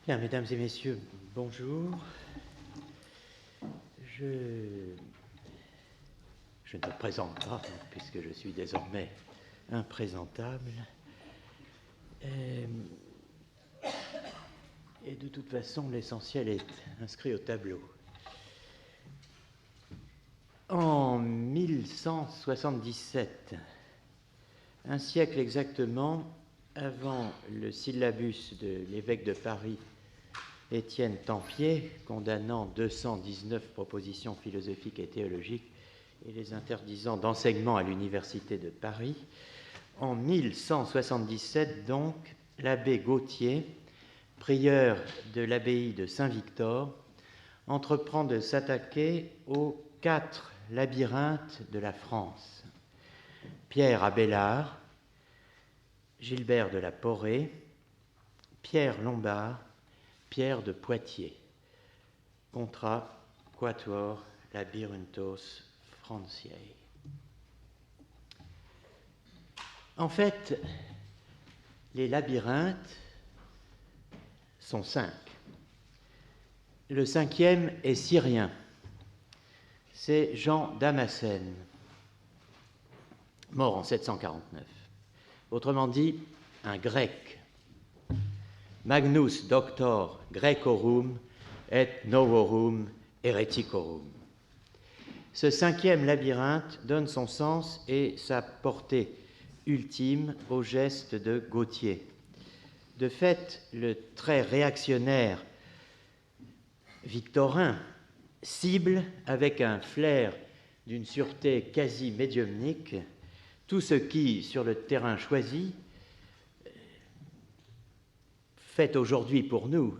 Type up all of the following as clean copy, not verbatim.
Bien, mesdames et messieurs, bonjour. Je ne me présente pas, puisque je suis désormais imprésentable. Et de toute façon, l'essentiel est inscrit au tableau. En 1177, un siècle exactement avant le syllabus de l'évêque de Paris, Étienne Tempier, condamnant 219 propositions philosophiques et théologiques et les interdisant d'enseignement à l'université de Paris, en 1177 donc, l'abbé Gautier, prieur de l'abbaye de Saint-Victor, entreprend de s'attaquer aux 4 labyrinthes de la France. Pierre Abélard, Gilbert de la Porée, Pierre Lombard, Pierre de Poitiers, contra quatuor labyrinthos Franciae. En fait, les labyrinthes sont 5. Le 5e est syrien. C'est Jean Damascène, mort en 749. Autrement dit, un grec. Magnus doctor Grecorum et novorum hereticorum. Ce 5e labyrinthe donne son sens et sa portée ultime au geste de Gautier. De fait, le très réactionnaire Victorin cible avec un flair d'une sûreté quasi médiumnique tout ce qui, sur le terrain choisi, fait aujourd'hui pour nous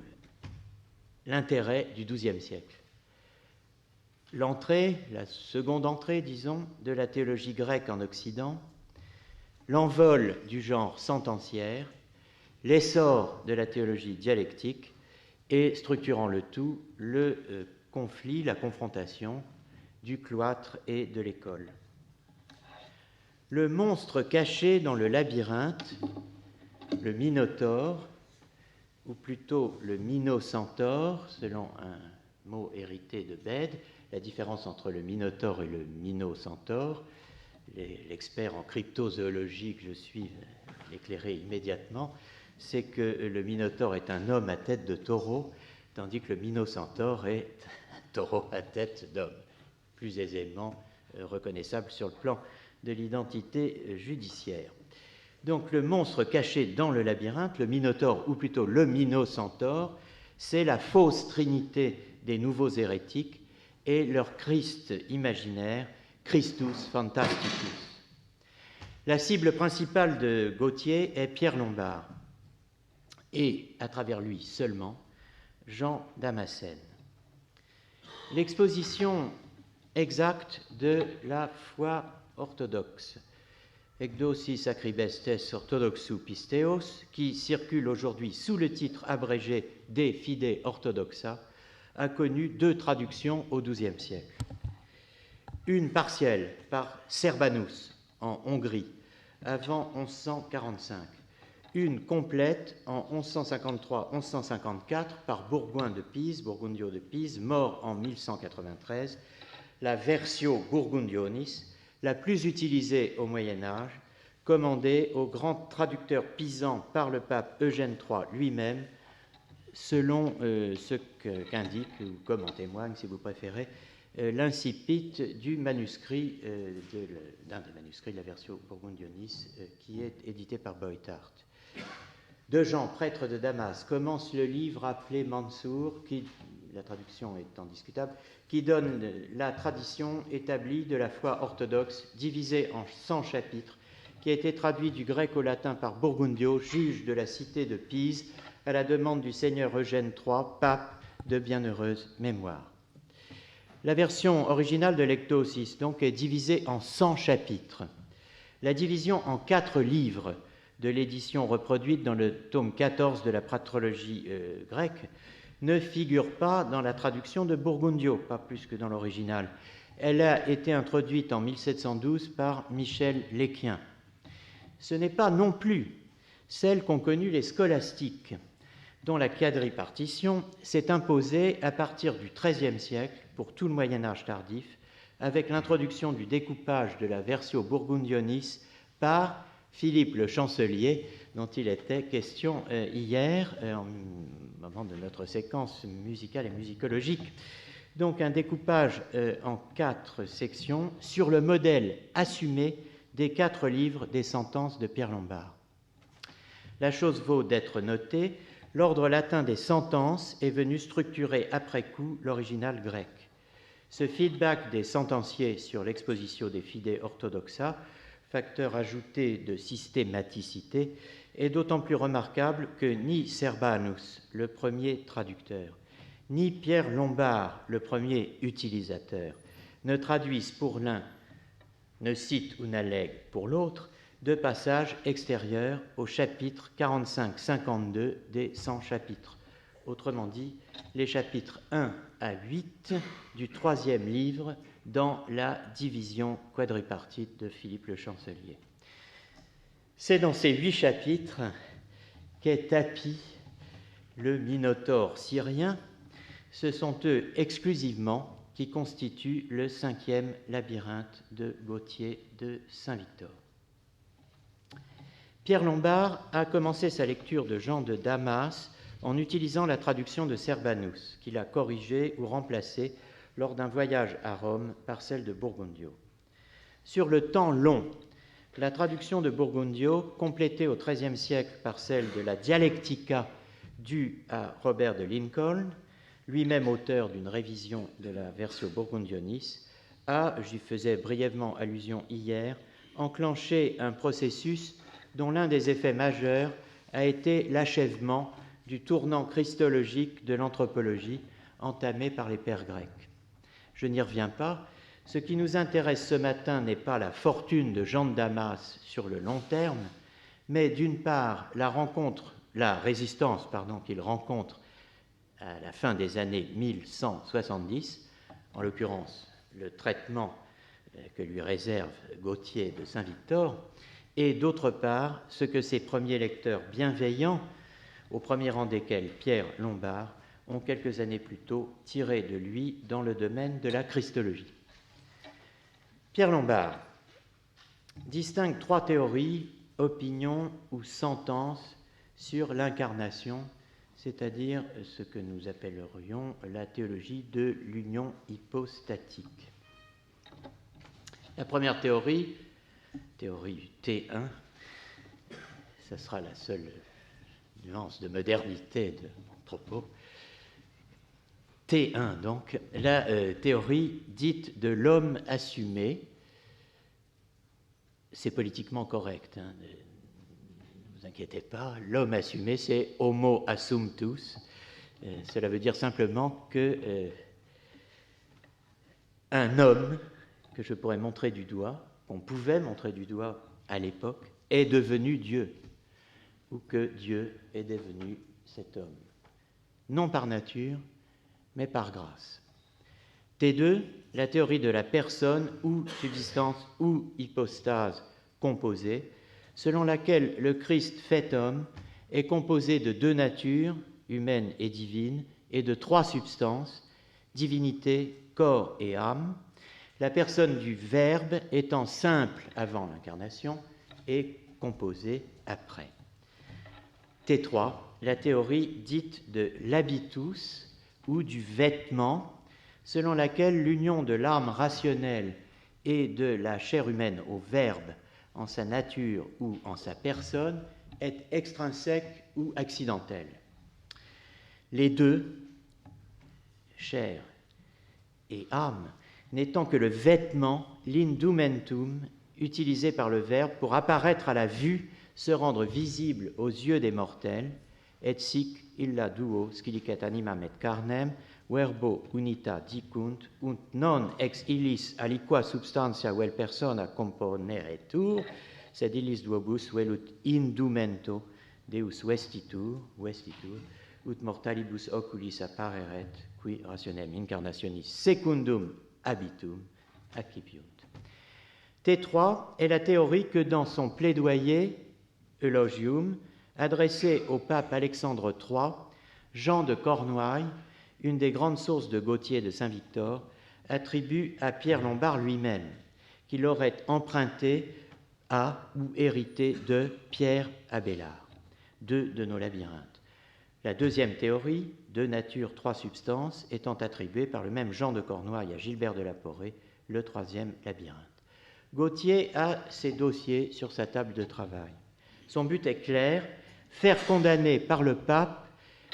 l'intérêt du XIIe siècle. L'entrée, la seconde entrée, disons, de la théologie grecque en Occident, l'envol du genre sentenciaire, l'essor de la théologie dialectique et, structurant le tout, le conflit, la confrontation du cloître et de l'école. Le monstre caché dans le labyrinthe, le Minotaure, ou plutôt le Minocentaure, selon un mot hérité de Bède. La différence entre le Minotaure et le Minocentaure, l'expert en cryptozoologie que je suis l'éclairer immédiatement, c'est que le Minotaure est un homme à tête de taureau, tandis que le Minocentaure est un taureau à tête d'homme, plus aisément reconnaissable sur le plan de l'identité judiciaire. Donc le monstre caché dans le labyrinthe, le Minotaure, ou plutôt le Minocentaure, c'est la fausse trinité des nouveaux hérétiques et leur Christ imaginaire, Christus Fantasticus. La cible principale de Gautier est Pierre Lombard et, à travers lui seulement, Jean Damascène. L'exposition exacte de la foi orthodoxe, Ekdosis acribestes orthodoxou pisteos, qui circule aujourd'hui sous le titre abrégé De Fide Orthodoxa, a connu 2 traductions au XIIe siècle. Une partielle par Serbanus en Hongrie, avant 1145. Une complète en 1153-1154 par Bourgoin de Pise, Burgundio de Pise, mort en 1193, la Versio Burgundionis, la plus utilisée au Moyen-Âge, commandée au grand traducteur pisan par le pape Eugène III lui-même, selon ce qu'indique, ou comme en témoigne, si vous préférez, l'incipit du manuscrit, d'un des manuscrits de la Versio Burgundionis, qui est édité par Beuthardt. De Jean, prêtre de Damas, commence le livre appelé Mansour, qui, la traduction étant discutable, qui donne la tradition établie de la foi orthodoxe, divisée en 100 chapitres, qui a été traduit du grec au latin par Burgundio, juge de la cité de Pise, à la demande du seigneur Eugène III, pape de bienheureuse mémoire. La version originale de l'Ekdosis, donc, est divisée en 100 chapitres. La division en 4 livres de l'édition reproduite dans le tome 14 de la patrologie grecque ne figure pas dans la traduction de Burgundio, pas plus que dans l'original. Elle a été introduite en 1712 par Michel Léquien. Ce n'est pas non plus celle qu'ont connue les scolastiques, dont la quadripartition s'est imposée à partir du XIIIe siècle pour tout le Moyen-Âge tardif, avec l'introduction du découpage de la Versio Burgundionis par Philippe le Chancelier, dont il était question hier, au moment de notre séquence musicale et musicologique. Donc un découpage en 4 sections sur le modèle assumé des 4 livres des sentences de Pierre Lombard. La chose vaut d'être notée, l'ordre latin des sentences est venu structurer après coup l'original grec. Ce feedback des sentenciers sur l'exposition des Fide Orthodoxa, facteur ajouté de systématicité, est d'autant plus remarquable que ni Serbanus, le premier traducteur, ni Pierre Lombard, le premier utilisateur, ne traduisent pour l'un, ne citent ou n'allèguent pour l'autre, de passages extérieurs au chapitre 45-52 des 100 chapitres. Autrement dit, les chapitres 1 à 8 du 3e livre dans la division quadripartite de Philippe le Chancelier. C'est dans ces 8 chapitres qu'est tapi le Minotaure syrien. Ce sont eux exclusivement qui constituent le 5e labyrinthe de Gauthier de Saint-Victor. Pierre Lombard a commencé sa lecture de Jean de Damas en utilisant la traduction de Serbanus, qu'il a corrigée ou remplacée lors d'un voyage à Rome par celle de Burgundio. Sur le temps long, la traduction de Burgundio, complétée au XIIIe siècle par celle de la Dialectica due à Robert de Lincoln, lui-même auteur d'une révision de la Versio Burgundionis, a, j'y faisais brièvement allusion hier, enclenché un processus dont l'un des effets majeurs a été l'achèvement du tournant christologique de l'anthropologie entamé par les pères grecs. Je n'y reviens pas. Ce qui nous intéresse ce matin n'est pas la fortune de Jean de Damas sur le long terme, mais d'une part la résistance qu'il rencontre à la fin des années 1170, en l'occurrence le traitement que lui réserve Gauthier de Saint-Victor, et d'autre part ce que ses premiers lecteurs bienveillants, au premier rang desquels Pierre Lombard, ont quelques années plus tôt tiré de lui dans le domaine de la christologie. Pierre Lombard distingue 3 théories, opinions ou sentences sur l'incarnation, c'est-à-dire ce que nous appellerions la théologie de l'union hypostatique. La première théorie T1, ça sera la seule nuance de modernité de mon propos. T1, donc, la théorie dite de l'homme assumé. C'est politiquement correct, ne vous inquiétez pas, l'homme assumé, c'est homo assumptus. Cela veut dire simplement que un homme que je pourrais montrer du doigt, qu'on pouvait montrer du doigt à l'époque, est devenu Dieu, ou que Dieu est devenu cet homme. Non par nature, mais par grâce. T2, la théorie de la personne ou subsistance ou hypostase composée, selon laquelle le Christ fait homme est composé de 2 natures, humaine et divine, et de 3 substances, divinité, corps et âme, la personne du Verbe étant simple avant l'incarnation et composée après. T3, la théorie dite de l'habitus, ou du vêtement, selon laquelle l'union de l'âme rationnelle et de la chair humaine au Verbe en sa nature ou en sa personne est extrinsèque ou accidentelle. Les 2, chair et âme, n'étant que le vêtement, l'indumentum, utilisé par le Verbe pour apparaître à la vue, se rendre visible aux yeux des mortels, et sic illa duo scilicet animam et carnem, verbo unita dicunt, ut non ex illis aliqua substantia vel persona componeretur, sed illis duobus velut indumento Deus vestitur, ut mortalibus oculis appareret, qui rationem incarnationis secundum habitum accipiunt. T3 est la théorie que dans son plaidoyer, Eulogium, adressé au pape Alexandre III, Jean de Cornouailles, une des grandes sources de Gautier de Saint-Victor, attribue à Pierre Lombard lui-même, qu'il aurait emprunté à ou hérité de Pierre Abélard, deux de nos labyrinthes. La deuxième théorie, deux natures, trois substances, étant attribuée par le même Jean de Cornouailles à Gilbert de la Porrée, le troisième labyrinthe. Gautier a ses dossiers sur sa table de travail. Son but est clair, faire condamner par le pape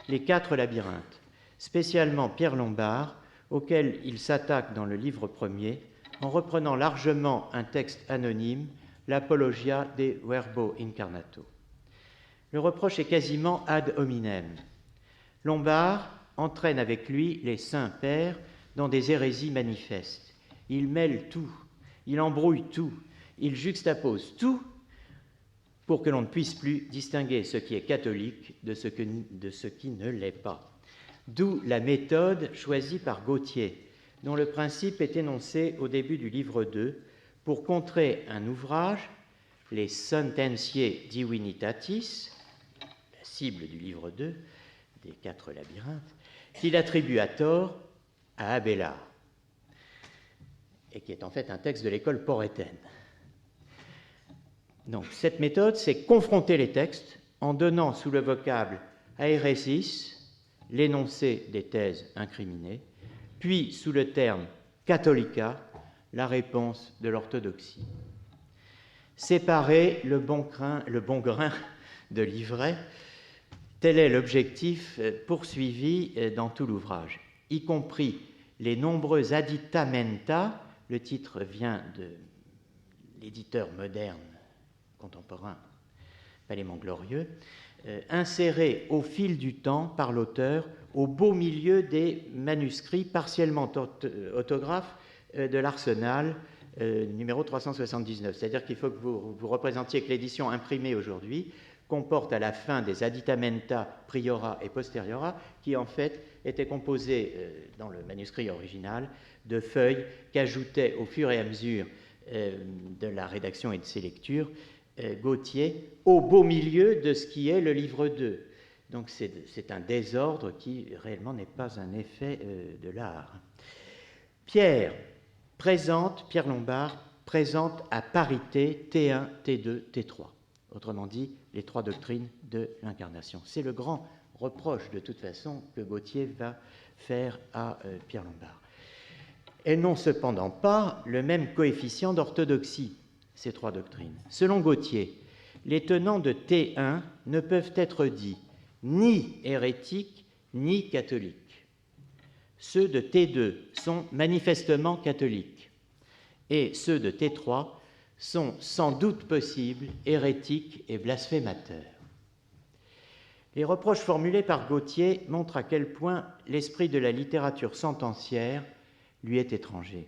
les 4 labyrinthes, spécialement Pierre Lombard, auquel il s'attaque dans le livre premier, en reprenant largement un texte anonyme, l'Apologia de Verbo Incarnato. Le reproche est quasiment ad hominem. Lombard entraîne avec lui les saints pères dans des hérésies manifestes. Il mêle tout, il embrouille tout, il juxtapose tout pour que l'on ne puisse plus distinguer ce qui est catholique de ce qui ne l'est pas. D'où la méthode choisie par Gautier, dont le principe est énoncé au début du livre 2, pour contrer un ouvrage, les Sententiae Divinitatis, la cible du livre 2, des 4 labyrinthes, qu'il attribue à tort à Abélard, et qui est en fait un texte de l'école porrétaine. Donc, cette méthode, c'est confronter les textes en donnant sous le vocable aéresis l'énoncé des thèses incriminées, puis sous le terme catholica la réponse de l'orthodoxie. Séparer le bon grain de l'ivraie, tel est l'objectif poursuivi dans tout l'ouvrage, y compris les nombreux additamenta. Le titre vient de l'éditeur moderne contemporain, Palémon Glorieux, insérés au fil du temps par l'auteur au beau milieu des manuscrits partiellement autographes de l'Arsenal numéro 379. C'est-à-dire qu'il faut que vous représentiez que l'édition imprimée aujourd'hui comporte à la fin des additamenta priora et posteriora qui en fait étaient composés dans le manuscrit original de feuilles qu'ajoutait au fur et à mesure de la rédaction et de ses lectures Gautier au beau milieu de ce qui est le livre 2. Donc c'est un désordre qui réellement n'est pas un effet de l'art. Pierre Lombard présente à parité T1, T2, T3. Autrement dit, les 3 doctrines de l'incarnation. C'est le grand reproche, de toute façon, que Gautier va faire à Pierre Lombard. Elles n'ont cependant pas le même coefficient d'orthodoxie, ces 3 doctrines. Selon Gautier, les tenants de T1 ne peuvent être dits ni hérétiques ni catholiques. Ceux de T2 sont manifestement catholiques et ceux de T3 sont sans doute possibles hérétiques et blasphémateurs. Les reproches formulés par Gautier montrent à quel point l'esprit de la littérature sentenciaire lui est étranger.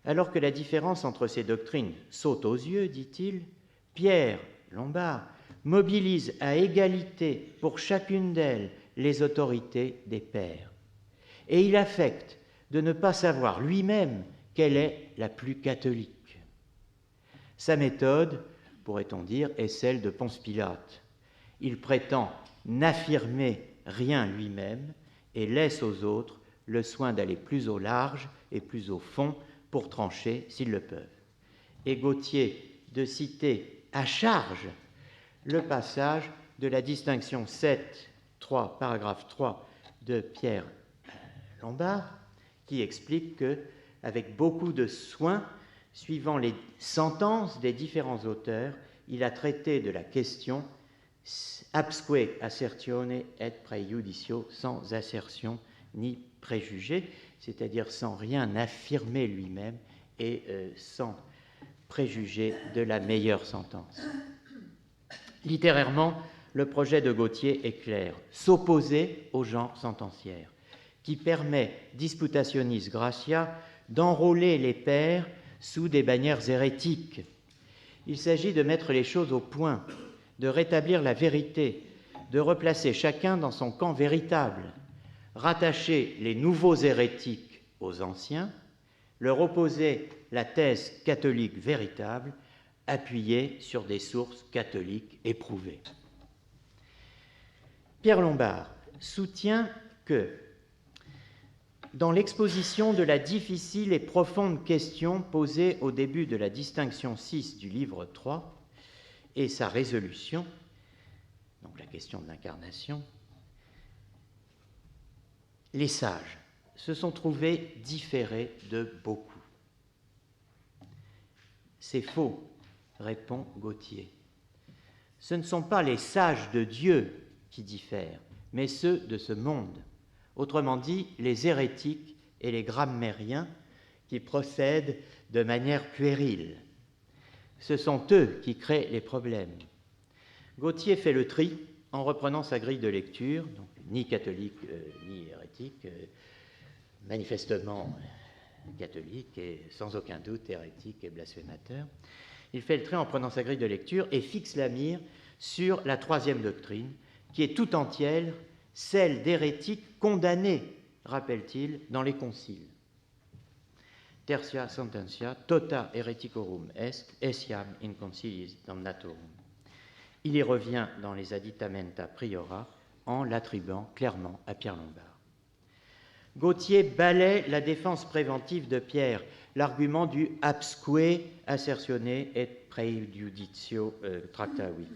Alors que la différence entre ces doctrines saute aux yeux, dit-il, Pierre Lombard mobilise à égalité pour chacune d'elles les autorités des pères. Et il affecte de ne pas savoir lui-même quelle est la plus catholique. Sa méthode, pourrait-on dire, est celle de Ponce Pilate. Il prétend n'affirmer rien lui-même et laisse aux autres le soin d'aller plus au large et plus au fond pour trancher s'ils le peuvent. Et Gautier de citer à charge le passage de la distinction 7.3, paragraphe 3 de Pierre Lombard, qui explique que, avec beaucoup de soin, suivant les sentences des différents auteurs, il a traité de la question absque assertione et praejudicio, sans assertion ni préjugé, c'est-à-dire sans rien affirmer lui-même et sans préjuger de la meilleure sentence. Littérairement, le projet de Gautier est clair, s'opposer au genre sentenciaire, qui permet, disputationis gratia, d'enrôler les pères sous des bannières hérétiques. Il s'agit de mettre les choses au point, de rétablir la vérité, de replacer chacun dans son camp véritable, rattacher les nouveaux hérétiques aux anciens, leur opposer la thèse catholique véritable, appuyée sur des sources catholiques éprouvées. Pierre Lombard soutient que, dans l'exposition de la difficile et profonde question posée au début de la distinction 6 du livre 3 et sa résolution, donc la question de l'incarnation, les sages se sont trouvés différés de beaucoup. C'est faux, répond Gautier. Ce ne sont pas les sages de Dieu qui diffèrent, mais ceux de ce monde. Autrement dit, les hérétiques et les grammairiens qui procèdent de manière puérile. Ce sont eux qui créent les problèmes. Gautier fait le tri en reprenant sa grille de lecture, donc ni catholique ni hérétique, manifestement catholique et sans aucun doute hérétique et blasphémateur. Il fait le tri en prenant sa grille de lecture et fixe la mire sur la troisième doctrine, qui est tout entière celle d'hérétiques condamnés, rappelle-t-il, dans les conciles. Tertia sententia tota hereticorum est, essiam in concilis damnatorum. Il y revient dans les Additamenta Priora en l'attribuant clairement à Pierre Lombard. Gautier balaie la défense préventive de Pierre, l'argument du absque assertione et praejudicatio tractavi,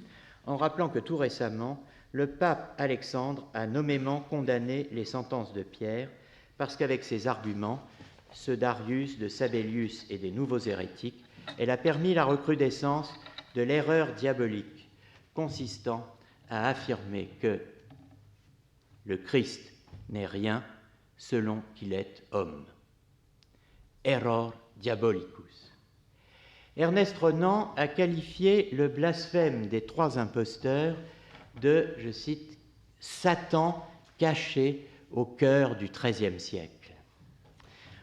en rappelant que tout récemment, le pape Alexandre a nommément condamné les sentences de Pierre parce qu'avec ses arguments, ceux d'Arius, de Sabellius et des nouveaux hérétiques, elle a permis la recrudescence de l'erreur diabolique consistant à affirmer que le Christ n'est rien selon qu'il est homme. Error diabolicus. Ernest Renan a qualifié le blasphème des trois imposteurs de, je cite, « Satan caché au cœur du XIIIe siècle ».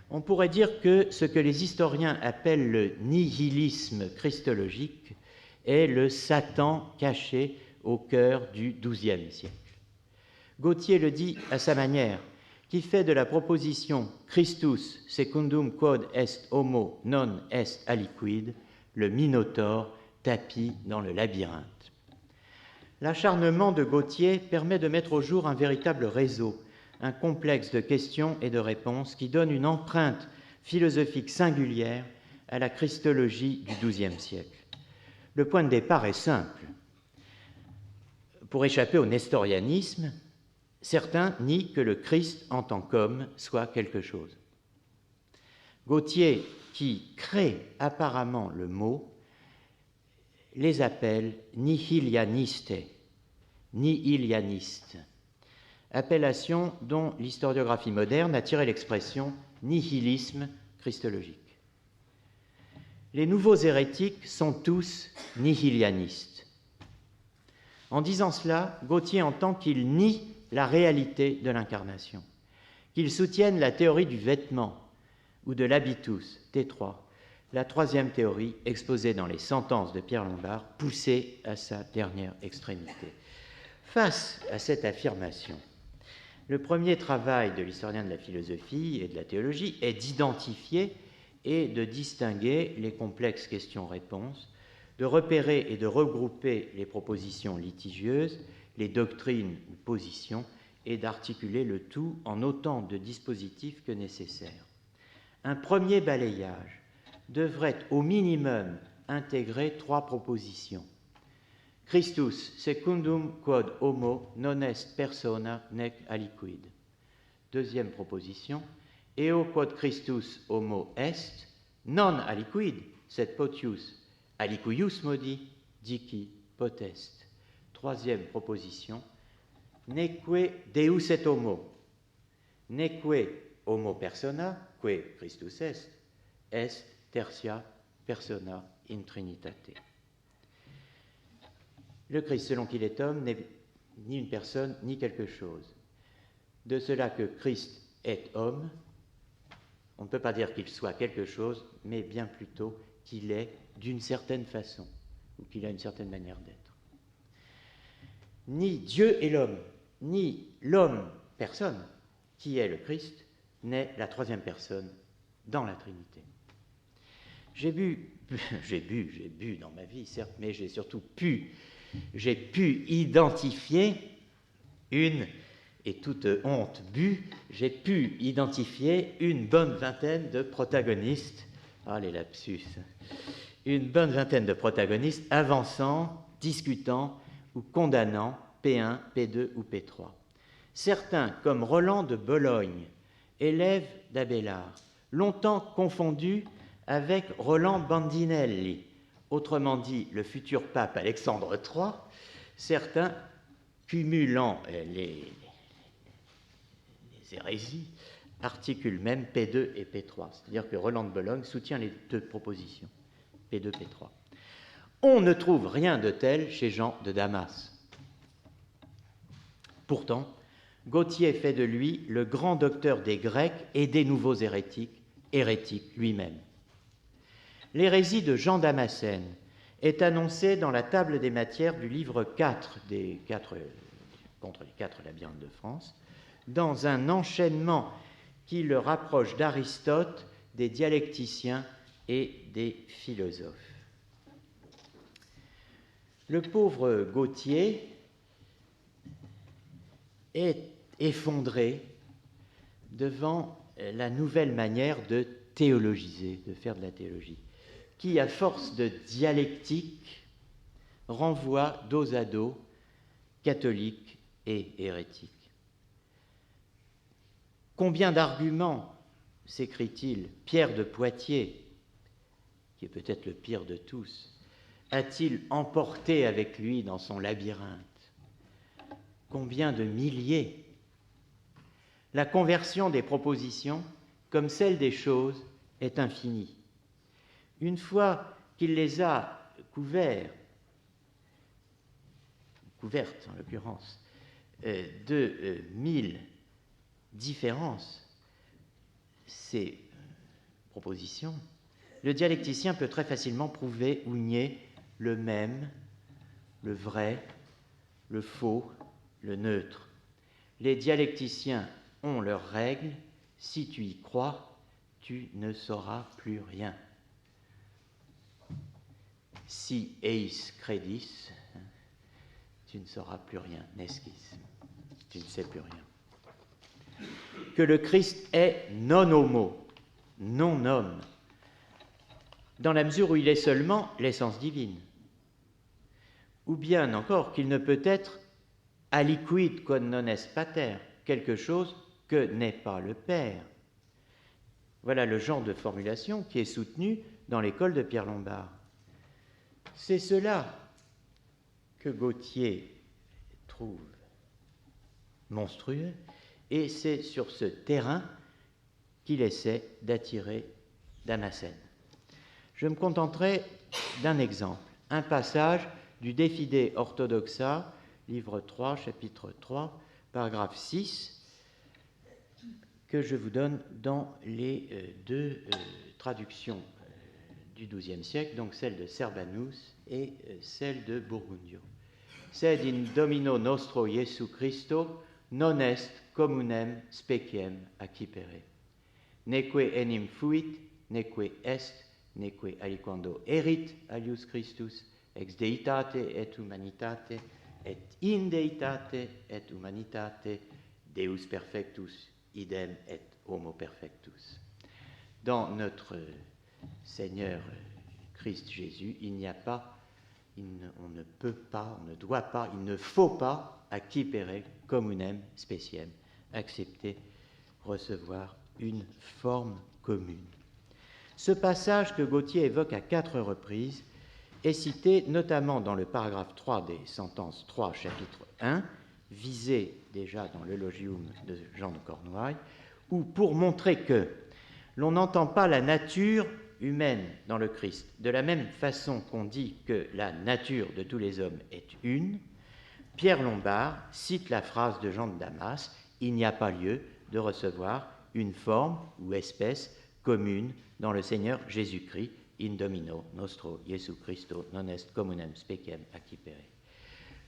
On pourrait dire que ce que les historiens appellent le nihilisme christologique est le Satan caché au cœur du XIIe siècle. Gautier le dit à sa manière, qui fait de la proposition Christus secundum quod est homo non est aliquid le minotaure tapi dans le labyrinthe. L'acharnement de Gautier permet de mettre au jour un véritable réseau, un complexe de questions et de réponses qui donne une empreinte philosophique singulière à la christologie du XIIe siècle. Le point de départ est simple. Pour échapper au nestorianisme, certains nient que le Christ en tant qu'homme soit quelque chose. Gautier, qui crée apparemment le mot, les appelle nihilianistes, appellation dont l'historiographie moderne a tiré l'expression nihilisme christologique. Les nouveaux hérétiques sont tous nihilianistes. En disant cela, Gautier entend qu'ils nient la réalité de l'incarnation, qu'ils soutiennent la théorie du vêtement ou de l'habitus, T3, la troisième théorie exposée dans les sentences de Pierre Lombard, poussée à sa dernière extrémité. Face à cette affirmation, le premier travail de l'historien de la philosophie et de la théologie est d'identifier et de distinguer les complexes questions-réponses, de repérer et de regrouper les propositions litigieuses, les doctrines ou positions, et d'articuler le tout en autant de dispositifs que nécessaire. Un premier balayage devrait au minimum intégrer trois propositions. Christus secundum quod homo non est persona nec aliquid. Deuxième proposition. Eo quod Christus homo est non aliquid, sed potius aliquius modi dici potest. Troisième proposition. Neque Deus et homo, neque homo persona, que Christus est tertia persona in trinitate. Le Christ, selon qu'il est homme, n'est ni une personne, ni quelque chose. De cela que Christ est homme, on ne peut pas dire qu'il soit quelque chose, mais bien plutôt qu'il est d'une certaine façon, ou qu'il a une certaine manière d'être. Ni Dieu et l'homme, ni l'homme, personne, qui est le Christ, n'est la troisième personne dans la Trinité. J'ai bu dans ma vie, certes, mais j'ai pu identifier une et toute honte bue, j'ai pu identifier une bonne vingtaine de protagonistes, les lapsus, une bonne vingtaine de protagonistes avançant, discutant ou condamnant P1, P2 ou P3. Certains, comme Roland de Bologne, élève d'Abélard, longtemps confondu avec Roland Bandinelli, autrement dit le futur pape Alexandre III, certains cumulant les hérésies, articulent même P2 et P3, c'est-à-dire que Roland de Bologne soutient les deux propositions, P2, P3. On ne trouve rien de tel chez Jean de Damas. Pourtant, Gautier fait de lui le grand docteur des Grecs et des nouveaux hérétiques lui-même. L'hérésie de Jean Damascène est annoncée dans la table des matières du livre 4 contre les 4 labyrinthes de France, dans un enchaînement qui le rapproche d'Aristote, des dialecticiens et des philosophes. Le pauvre Gautier est effondré devant la nouvelle manière de théologiser, de faire de la théologie, qui, à force de dialectique, renvoie dos à dos catholiques et hérétiques. Combien d'arguments, s'écrie-t-il, Pierre de Poitiers, qui est peut-être le pire de tous, a-t-il emporté avec lui dans son labyrinthe? Combien de milliers? La conversion des propositions, comme celle des choses, est infinie. Une fois qu'il les a couvertes en l'occurrence, de 1000 différences, ces propositions, le dialecticien peut très facilement prouver ou nier le même, le vrai, le faux, le neutre. Les dialecticiens ont leurs règles. Si tu y crois, tu ne sauras plus rien. Si eis credis, tu ne sauras plus rien. Nescis, tu ne sais plus rien. Que le Christ est non homo, non homme, dans la mesure où il est seulement l'essence divine. Ou bien encore qu'il ne peut être aliquid quod non est pater, quelque chose que n'est pas le Père. Voilà le genre de formulation qui est soutenu dans l'école de Pierre Lombard. C'est cela que Gautier trouve monstrueux, et c'est sur ce terrain qu'il essaie d'attirer Damascène. Je me contenterai d'un exemple, un passage du De Fide Orthodoxa, livre 3, chapitre 3, paragraphe 6, que je vous donne dans les deux traductions du XIIe siècle, donc celle de Serbanus et celle de Burgundio. Sed in Domino nostro Iesu Christo non est communem speciem accipere. Neque enim fuit, neque est, neque aliquando erit alius Christus, ex deitate et humanitate, et in deitate et humanitate, Deus perfectus, idem et homo perfectus. Dans notre Seigneur Christ Jésus, il n'y a pas, on ne peut pas, on ne doit pas, il ne faut pas accipere communem speciem, accepter, recevoir une forme commune. Ce passage que Gautier évoque à 4 reprises est cité notamment dans le paragraphe 3 des sentences 3, chapitre 1, visé déjà dans l'Eulogium de Jean de Cornouailles, où pour montrer que l'on n'entend pas la nature humaine dans le Christ, de la même façon qu'on dit que la nature de tous les hommes est une, Pierre Lombard cite la phrase de Jean de Damas, « Il n'y a pas lieu de recevoir une forme ou espèce commune dans le Seigneur Jésus-Christ, in Domino nostro Iesu Christo non est communem speciem accipere ».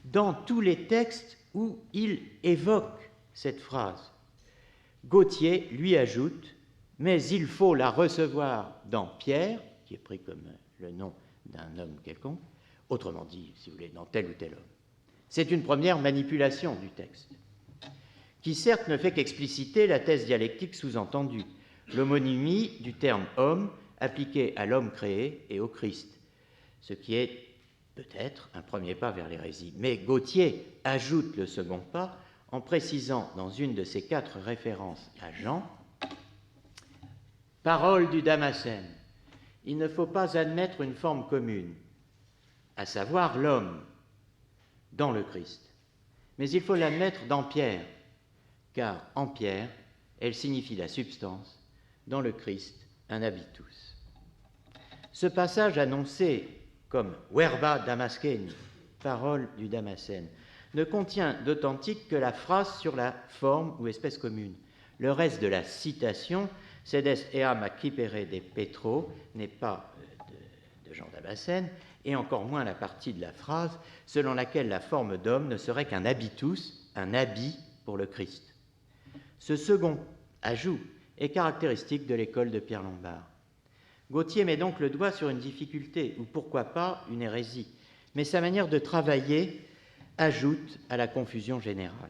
Dans tous les textes où il évoque cette phrase, Gautier lui ajoute « mais il faut la recevoir dans Pierre », qui est pris comme le nom d'un homme quelconque, autrement dit, si vous voulez, dans tel ou tel homme. C'est une première manipulation du texte, qui certes ne fait qu'expliciter la thèse dialectique sous-entendue, l'homonymie du terme homme appliqué à l'homme créé et au Christ, ce qui est peut-être un premier pas vers l'hérésie. Mais Gautier ajoute le second pas en précisant dans une de ses 4 références à Jean, « Parole du Damascène, il ne faut pas admettre une forme commune, à savoir l'homme, dans le Christ. Mais il faut l'admettre dans Pierre, car en Pierre, elle signifie la substance, dans le Christ, un habitus. » Ce passage annoncé comme verba Damasceni, parole du Damascène, ne contient d'authentique que la phrase sur la forme ou espèce commune. Le reste de la citation, sedes eam acquipere de Petro, n'est pas de Jean Damascène, et encore moins la partie de la phrase selon laquelle la forme d'homme ne serait qu'un habitus, un habit pour le Christ. Ce second ajout est caractéristique de l'école de Pierre Lombard. Gautier met donc le doigt sur une difficulté, ou pourquoi pas une hérésie, mais sa manière de travailler ajoute à la confusion générale.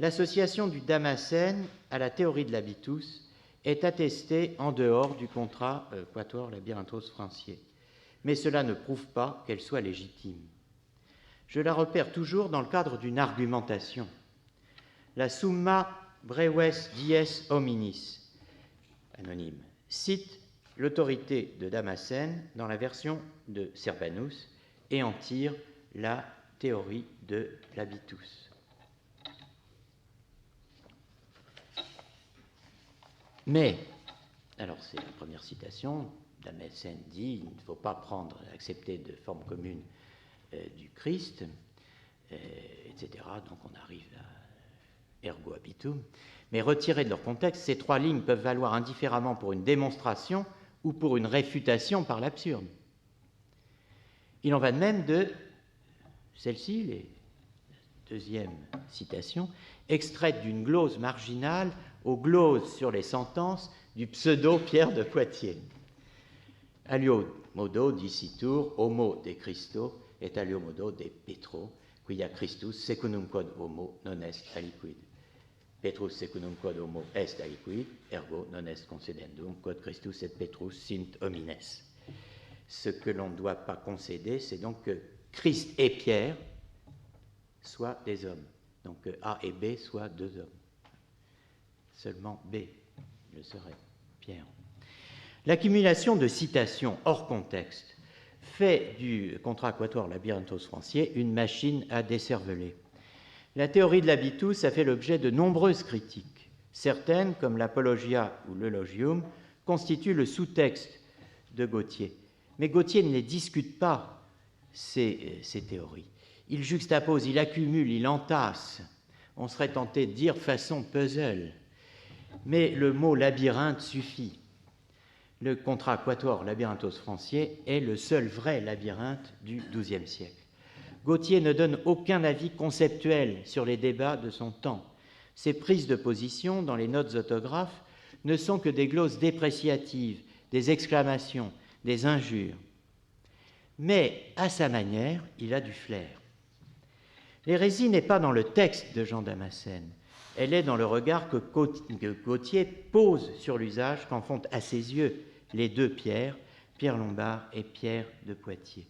L'association du Damascène à la théorie de l'habitus est attestée en dehors du contrat Quatuor Labyrinthos Franciae, mais cela ne prouve pas qu'elle soit légitime. Je la repère toujours dans le cadre d'une argumentation. La Summa breves dies hominis, anonyme, cite l'autorité de Damascène dans la version de Servanus et en tire la théorie de l'habitus. Mais, alors c'est la première citation, Damascène dit il ne faut pas accepter de forme commune du Christ, etc. Donc on arrive à ergo habitum. Mais retirées de leur contexte, ces 3 lignes peuvent valoir indifféremment pour une démonstration ou pour une réfutation par l'absurde. Il en va de même de celle-ci, la deuxième citation, extraite d'une glose marginale aux gloses sur les sentences du pseudo-Pierre de Poitiers. Alio modo dicitur homo de Christo et alio modo de Petro, quia Christus secundum quod homo non est aliquid. Petrus secundum quod homo est aliquid, ergo non est concedendum quod Christus et Petrus sint homines. Ce que l'on ne doit pas concéder, c'est donc que Christ et Pierre soient des hommes. Donc que A et B soient 2 hommes. Seulement B le serait, Pierre. L'accumulation de citations hors contexte fait du contrat Quatuor Labyrinthos Franciae une machine à décerveler. La théorie de l'habitus a fait l'objet de nombreuses critiques. Certaines, comme l'Apologia ou l'Eulogium, constituent le sous-texte de Gautier. Mais Gautier ne les discute pas, ces théories. Il juxtapose, il accumule, il entasse. On serait tenté de dire façon puzzle. Mais le mot labyrinthe suffit. Le contrat Quatuor Labyrinthos Franciae est le seul vrai labyrinthe du XIIe siècle. Gautier ne donne aucun avis conceptuel sur les débats de son temps. Ses prises de position dans les notes autographes ne sont que des gloses dépréciatives, des exclamations, des injures. Mais, à sa manière, il a du flair. L'hérésie n'est pas dans le texte de Jean Damascène, elle est dans le regard que Gautier pose sur l'usage qu'en font à ses yeux les 2 Pierre, Pierre Lombard et Pierre de Poitiers.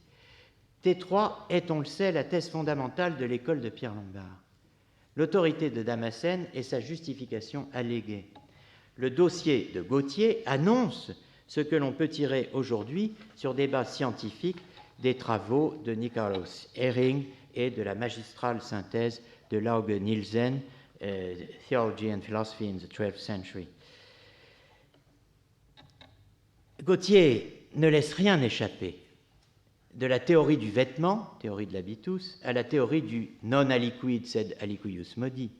T3 est, on le sait, la thèse fondamentale de l'école de Pierre Lombard. L'autorité de Damascène et sa justification alléguée. Le dossier de Gautier annonce ce que l'on peut tirer aujourd'hui sur des bases scientifiques des travaux de Nikolaus Hering et de la magistrale synthèse de Lauge Nielsen, Theology and Philosophy in the 12th Century. Gautier ne laisse rien échapper, de la théorie du vêtement, théorie de l'habitus, à la théorie du non aliquid sed aliquius modi.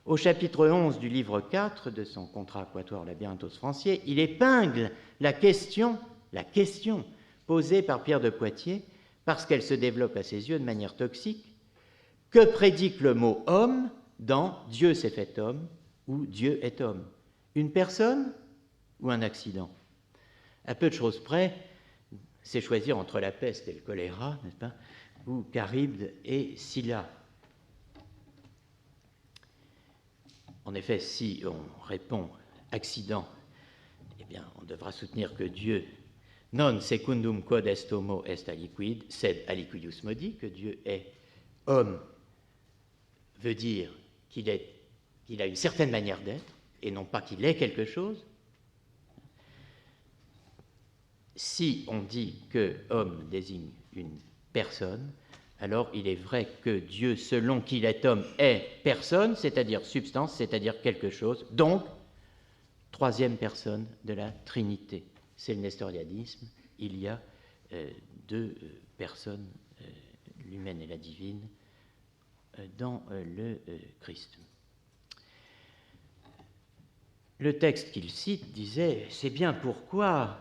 Au chapitre 11 du livre 4 de son contrat Quatuor Labyrinthos Franciae, il épingle la question posée par Pierre de Poitiers, parce qu'elle se développe à ses yeux de manière toxique. Que prédique le mot homme dans Dieu s'est fait homme ou Dieu est homme? Une personne ou un accident? À peu de choses près, c'est choisir entre la peste et le choléra, n'est-ce pas, ou Charybde et Scylla. En effet, si on répond accident, eh bien, on devra soutenir que Dieu, non secundum quod est homo est aliquid, sed aliquius modi, que Dieu est homme, veut dire qu'il a une certaine manière d'être, et non pas qu'il est quelque chose. Si on dit que homme désigne une personne, alors il est vrai que Dieu, selon qu'il est homme, est personne, c'est-à-dire substance, c'est-à-dire quelque chose, donc troisième personne de la Trinité. C'est le nestorianisme, il y a deux personnes, l'humaine et la divine, dans le Christ. Le texte qu'il cite disait « C'est bien pourquoi,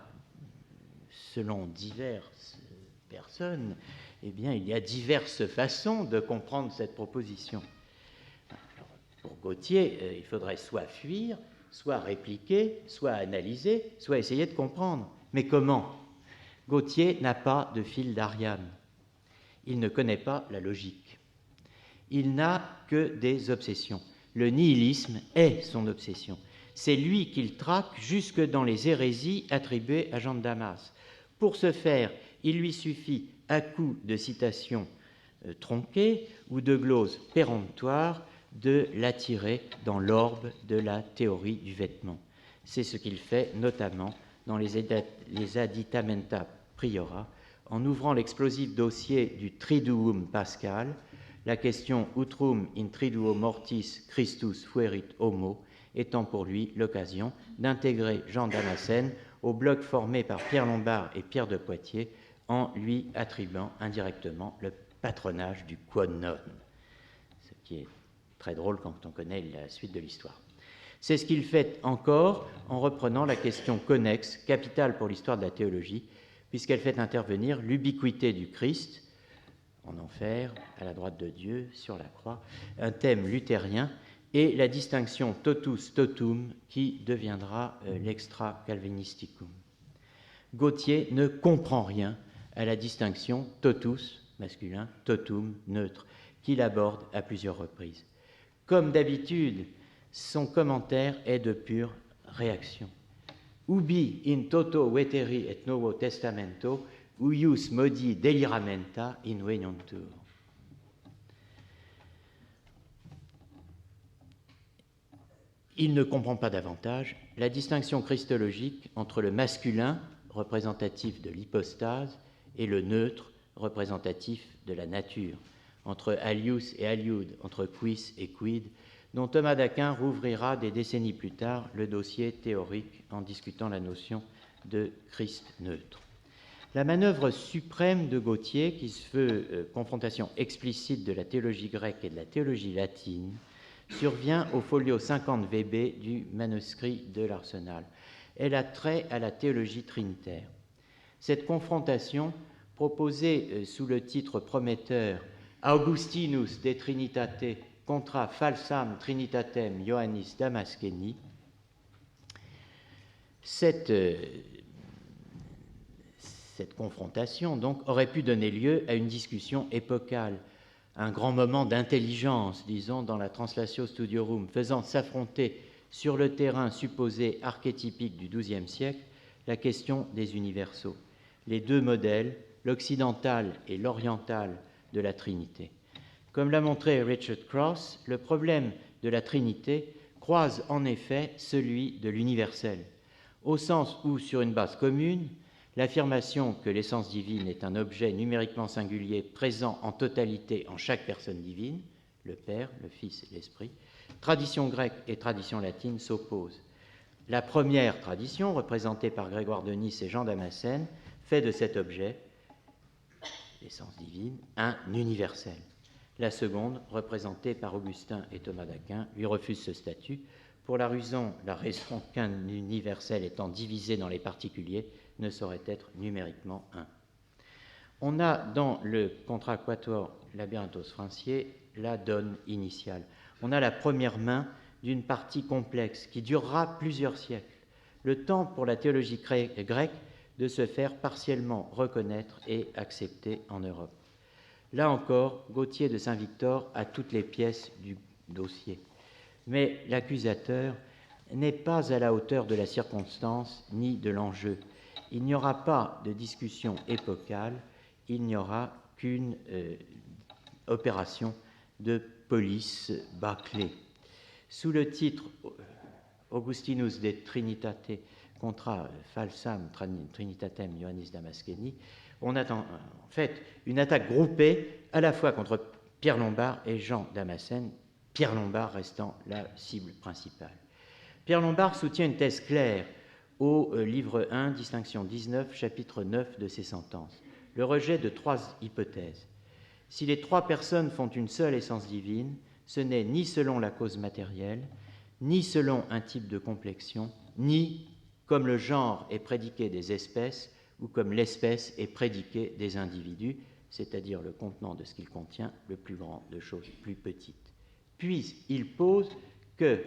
selon diverses personnes, eh bien, il y a diverses façons de comprendre cette proposition. » Alors, pour Gautier, il faudrait soit fuir, soit répliquer, soit analyser, soit essayer de comprendre. Mais comment ? Gautier n'a pas de fil d'Ariane. Il ne connaît pas la logique. Il n'a que des obsessions. Le nihilisme est son obsession. C'est lui qu'il traque jusque dans les hérésies attribuées à Jean de Damas. Pour ce faire, il lui suffit, à coup de citations tronquées ou de gloses péremptoires, de l'attirer dans l'orbe de la théorie du vêtement. C'est ce qu'il fait notamment dans les Additamenta Priora, en ouvrant l'explosif dossier du Triduum Pascal, la question Utrum in triduo mortis Christus fuerit homo, étant pour lui l'occasion d'intégrer Jean Damascène au bloc formé par Pierre Lombard et Pierre de Poitiers, en lui attribuant indirectement le patronage du quod non, ce qui est très drôle quand on connaît la suite de l'histoire. C'est ce qu'il fait encore en reprenant la question connexe, capitale pour l'histoire de la théologie, puisqu'elle fait intervenir l'ubiquité du Christ, en enfer, à la droite de Dieu, sur la croix, un thème luthérien, et la distinction totus totum qui deviendra l'extra calvinisticum. Gautier ne comprend rien à la distinction totus, masculin, totum, neutre, qu'il aborde à plusieurs reprises. Comme d'habitude, son commentaire est de pure réaction. Ubi in toto veteri et novo testamento, uius modi deliramenta invenuntur. Il ne comprend pas davantage la distinction christologique entre le masculin, représentatif de l'hypostase, et le neutre, représentatif de la nature, entre alius et aliud, entre quis et quid, dont Thomas d'Aquin rouvrira des décennies plus tard le dossier théorique en discutant la notion de Christ neutre. La manœuvre suprême de Gautier, qui se veut confrontation explicite de la théologie grecque et de la théologie latine, survient au folio 50 VB du manuscrit de l'Arsenal. Elle a trait à la théologie trinitaire. Cette confrontation, proposée sous le titre prometteur Augustinus de Trinitate contra falsam Trinitatem Ioannis Damascheni, cette confrontation donc aurait pu donner lieu à une discussion épocale, un grand moment d'intelligence, disons, dans la Translatio Studiorum, faisant s'affronter sur le terrain supposé archétypique du XIIe siècle la question des universaux, les deux modèles, l'occidental et l'oriental de la Trinité. Comme l'a montré Richard Cross, le problème de la Trinité croise en effet celui de l'universel, au sens où, sur une base commune, l'affirmation que l'essence divine est un objet numériquement singulier présent en totalité en chaque personne divine, le Père, le Fils et l'Esprit, tradition grecque et tradition latine s'opposent. La première tradition, représentée par Grégoire de Nice et Jean Damascène, fait de cet objet, l'essence divine, un universel. La seconde, représentée par Augustin et Thomas d'Aquin, lui refuse ce statut pour la raison qu'un universel étant divisé dans les particuliers ne saurait être numériquement un. On a dans le Contra Quatuor Labyrinthos Franciae la donne initiale. On a la première main d'une partie complexe qui durera plusieurs siècles, le temps pour la théologie grecque de se faire partiellement reconnaître et accepter en Europe. Là encore, Gautier de Saint-Victor a toutes les pièces du dossier. mais l'accusateur n'est pas à la hauteur de la circonstance ni de l'enjeu. Il n'y aura pas de discussion épocale, il n'y aura qu'une opération de police bâclée. Sous le titre Augustinus de Trinitate contra falsam Trinitatem Ioannis Damascheni, on a en fait une attaque groupée à la fois contre Pierre Lombard et Jean Damascène, Pierre Lombard restant la cible principale. Pierre Lombard soutient une thèse claire au livre 1, distinction 19, chapitre 9 de ses sentences, le rejet de 3 hypothèses. Si les 3 personnes font une seule essence divine, ce n'est ni selon la cause matérielle, ni selon un type de complexion, ni comme le genre est prédiqué des espèces ou comme l'espèce est prédiquée des individus, c'est-à-dire le contenant de ce qu'il contient, le plus grand de choses plus petites. Puis il pose que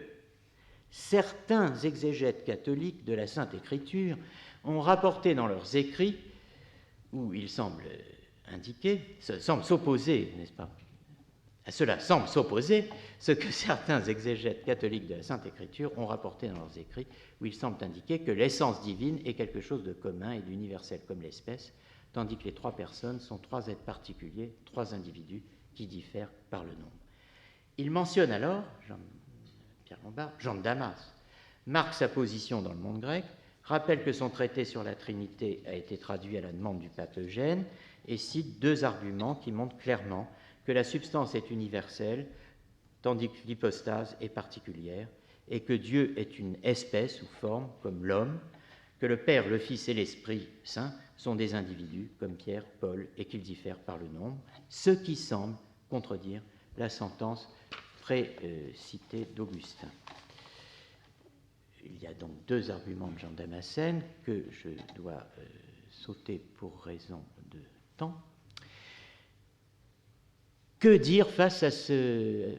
certains exégètes catholiques de la Sainte Écriture ont rapporté dans leurs écrits, où il semble indiquer, semble s'opposer, n'est-ce pas? À cela semble s'opposer ce que certains exégètes catholiques de la Sainte Écriture ont rapporté dans leurs écrits, où il semble indiquer que l'essence divine est quelque chose de commun et d'universel comme l'espèce, tandis que les 3 personnes sont 3 êtres particuliers, 3 individus qui diffèrent par le nombre. Il mentionne alors, Pierre Lombard, Jean de Damas, marque sa position dans le monde grec, rappelle que son traité sur la Trinité a été traduit à la demande du pape Eugène et cite 2 arguments qui montrent clairement que la substance est universelle, tandis que l'hypostase est particulière, et que Dieu est une espèce ou forme, comme l'homme, que le Père, le Fils et l'Esprit Saint sont des individus, comme Pierre, Paul, et qu'ils diffèrent par le nombre, ce qui semble contredire la sentence précitée d'Augustin. Il y a donc 2 arguments de Jean Damascène que je dois sauter pour raison de temps. Que dire face à ce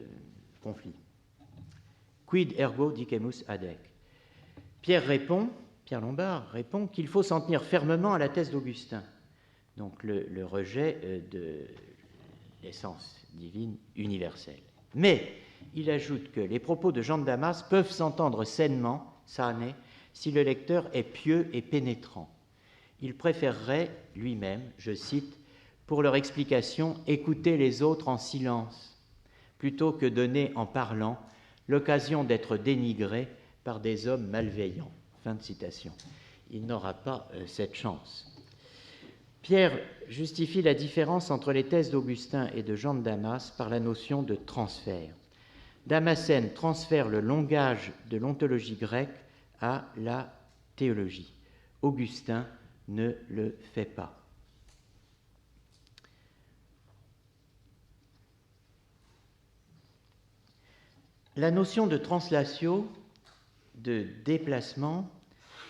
conflit? Quid ergo dicemus adec? Pierre Lombard répond qu'il faut s'en tenir fermement à la thèse d'Augustin, donc le rejet de l'essence divine universelle. Mais il ajoute que les propos de Jean de Damas peuvent s'entendre sainement, sane, si le lecteur est pieux et pénétrant. Il préférerait lui-même, je cite, pour leur explication, écouter les autres en silence, plutôt que donner en parlant l'occasion d'être dénigré par des hommes malveillants. Fin de citation. Il n'aura pas cette chance. Pierre justifie la différence entre les thèses d'Augustin et de Jean de Damas par la notion de transfert. Damascène transfère le langage de l'ontologie grecque à la théologie. Augustin ne le fait pas. La notion de translatio, de déplacement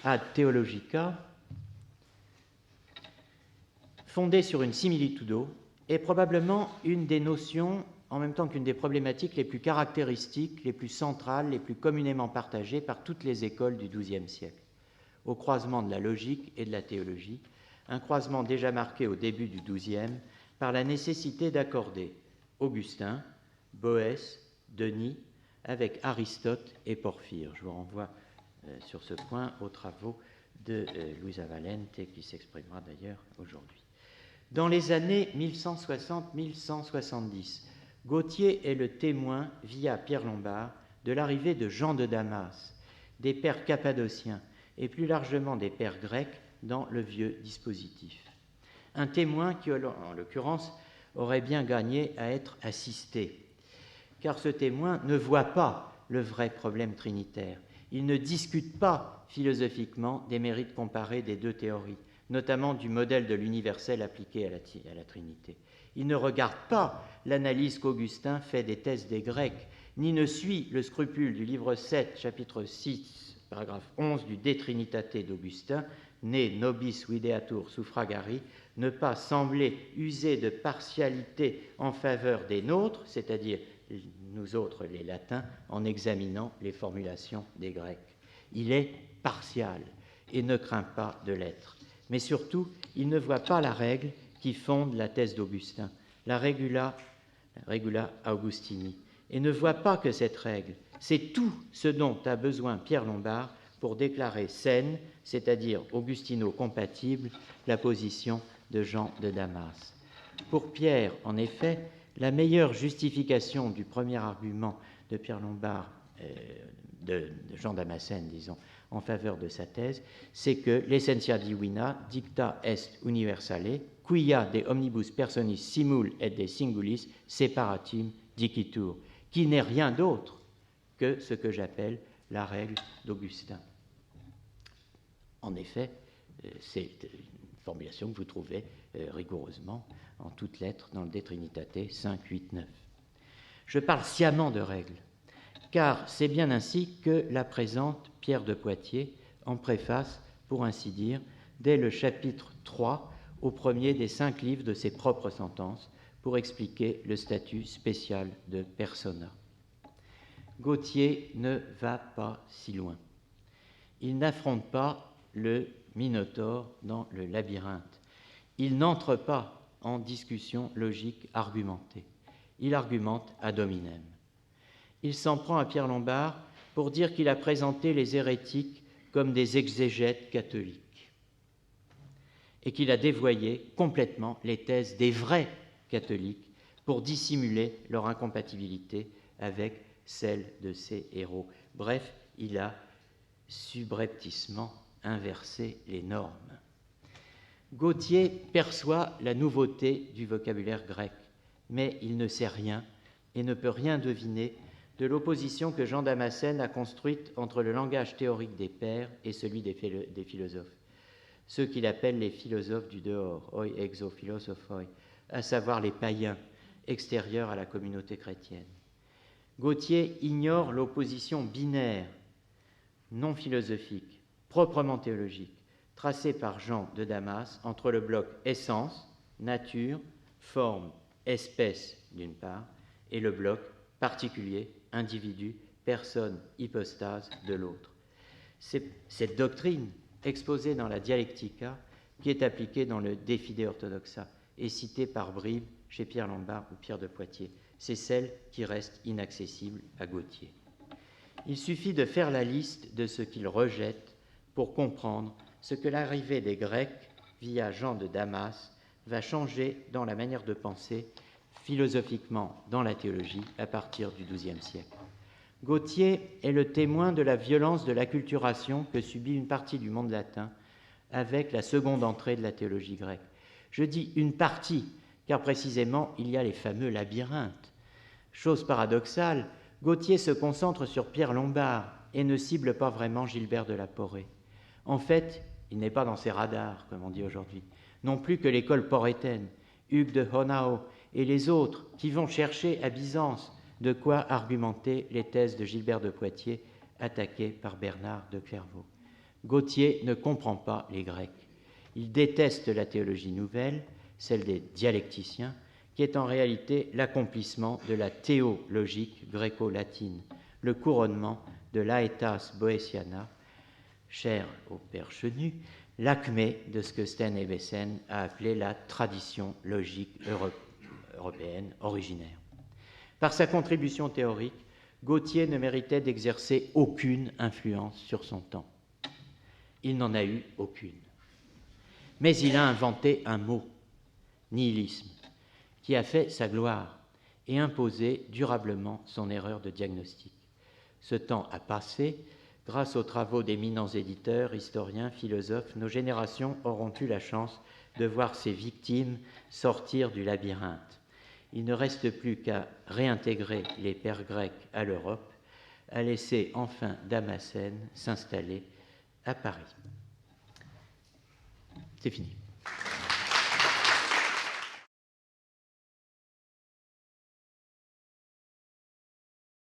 ad theologica, fondée sur une similitudo, est probablement une des notions, en même temps qu'une des problématiques les plus caractéristiques, les plus centrales, les plus communément partagées par toutes les écoles du XIIe siècle, au croisement de la logique et de la théologie, un croisement déjà marqué au début du XIIe par la nécessité d'accorder Augustin, Boès, Denis, avec Aristote et Porphyre. Je vous renvoie sur ce point aux travaux de Luisa Valente, qui s'exprimera d'ailleurs aujourd'hui. Dans les années 1160-1170, Gautier est le témoin, via Pierre Lombard, de l'arrivée de Jean de Damas, des pères cappadociens et plus largement des pères grecs dans le vieux dispositif. Un témoin qui, en l'occurrence, aurait bien gagné à être assisté, car ce témoin ne voit pas le vrai problème trinitaire. Il ne discute pas philosophiquement des mérites comparés des 2 théories, notamment du modèle de l'universel appliqué à la Trinité. Il ne regarde pas l'analyse qu'Augustin fait des thèses des Grecs, ni ne suit le scrupule du livre 7, chapitre 6, paragraphe 11 du De Trinitate d'Augustin, né nobis videatur suffragari, ne pas sembler user de partialité en faveur des nôtres, c'est-à-dire nous autres les latins, en examinant les formulations des Grecs. Il est partial et ne craint pas de l'être. Mais surtout, il ne voit pas la règle qui fonde la thèse d'Augustin, la regula Augustini, et ne voit pas que cette règle, C'est tout ce dont a besoin Pierre Lombard pour déclarer saine, c'est-à-dire augustino-compatible, la position de Jean de Damas. Pour Pierre, en effet, la meilleure justification du premier argument de Pierre Lombard, de Jean Damascène, disons, en faveur de sa thèse, c'est que l'essentia divina dicta est universale, quia de omnibus personis simul et de singulis separatim dicitur, qui n'est rien d'autre que ce que j'appelle la règle d'Augustin. En effet, c'est une formulation que vous trouvez rigoureusement en toutes lettres dans le De Trinitate 5, 8, 9. Je parle sciemment de règles, car c'est bien ainsi que la présente Pierre de Poitiers en préface, pour ainsi dire, dès le chapitre 3, au premier des 5 livres de ses propres sentences, pour expliquer le statut spécial de persona. Gautier ne va pas si loin. Il n'affronte pas le Minotaure dans le labyrinthe. Il n'entre pas en discussion logique argumentée. Il argumente ad hominem. Il s'en prend à Pierre Lombard pour dire qu'il a présenté les hérétiques comme des exégètes catholiques et qu'il a dévoyé complètement les thèses des vrais catholiques pour dissimuler leur incompatibilité avec celle de ses héros. Bref, il a subrepticement inversé les normes. Gautier perçoit la nouveauté du vocabulaire grec, mais il ne sait rien et ne peut rien deviner de l'opposition que Jean Damascène a construite entre le langage théorique des pères et celui des philosophes, ceux qu'il appelle les philosophes du dehors, oi exo philosophoi, à savoir les païens extérieurs à la communauté chrétienne. Gautier ignore l'opposition binaire, non philosophique, proprement théologique, tracée par Jean de Damas entre le bloc essence, nature, forme, espèce d'une part, et le bloc particulier, individu, personne, hypostase de l'autre. C'est cette doctrine exposée dans la Dialectica qui est appliquée dans le De Fide Orthodoxa et citée par bribes chez Pierre Lombard ou Pierre de Poitiers. C'est celle qui reste inaccessible à Gautier. Il suffit de faire la liste de ce qu'il rejette pour comprendre ce que l'arrivée des Grecs via Jean de Damas va changer dans la manière de penser, philosophiquement dans la théologie, à partir du XIIe siècle. Gautier est le témoin de la violence de l'acculturation que subit une partie du monde latin avec la seconde entrée de la théologie grecque. Je dis une partie, car précisément il y a les fameux labyrinthes. Chose paradoxale, Gautier se concentre sur Pierre Lombard et ne cible pas vraiment Gilbert de la Porrée. En fait, il n'est pas dans ses radars, comme on dit aujourd'hui, non plus que l'école porétaine, Hugues de Honau et les autres qui vont chercher à Byzance de quoi argumenter les thèses de Gilbert de Poitiers attaquées par Bernard de Clairvaux. Gautier ne comprend pas les Grecs. Il déteste la théologie nouvelle, celle des dialecticiens, qui est en réalité l'accomplissement de la théologique gréco-latine, le couronnement de l'Aetas Boétiana, cher au père Chenu, l'acmé de ce que Sten Ebbesen a appelé la tradition logique européenne originaire. Par sa contribution théorique, Gautier ne méritait d'exercer aucune influence sur son temps. Il n'en a eu aucune. Mais il a inventé un mot, nihilisme, qui a fait sa gloire et imposé durablement son erreur de diagnostic. Ce temps a passé. Grâce aux travaux d'éminents éditeurs, historiens, philosophes, nos générations auront eu la chance de voir ces victimes sortir du labyrinthe. Il ne reste plus qu'à réintégrer les pères grecs à l'Europe, à laisser enfin Damascène s'installer à Paris. C'est fini.